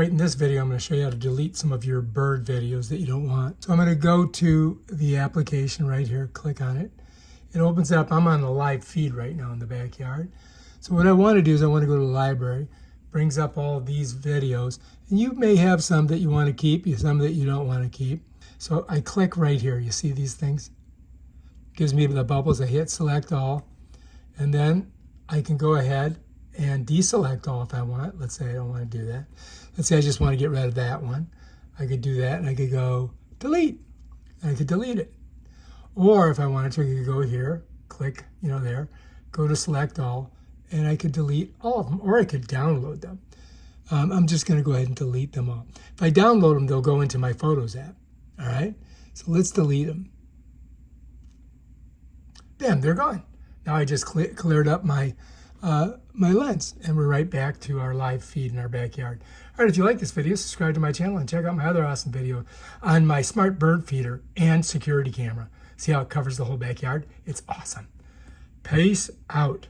right, in this video, I'm going to show you how to delete some of your bird videos that you don't want. So I'm going to go to the application right here, click on it. It opens up. I'm on the live feed right now in the backyard. So what I want to do is I want to go to the library, brings up all of these videos, and you may have some that you want to keep, some that you don't want to keep. So I click right here. You see these things? Gives me the bubbles. I hit select all, and then I can go ahead and deselect all if I want. Let's say I don't want to do that. Let's say I just want to get rid of that one. I could do that, and I could go delete, and I could delete it. Or if I wanted to, I could go here, click, there, go to select all, and I could delete all of them, or I could download them. I'm just going to go ahead and delete them all. If I download them, they'll go into my Photos app. All right, so let's delete them. Bam, they're gone. Now I just cleared up my my lens, and we're right back to our live feed in our backyard. All right, if you like this video, subscribe to my channel and check out my other awesome video on my smart bird feeder and security camera. See how it covers the whole backyard? It's awesome. Peace out.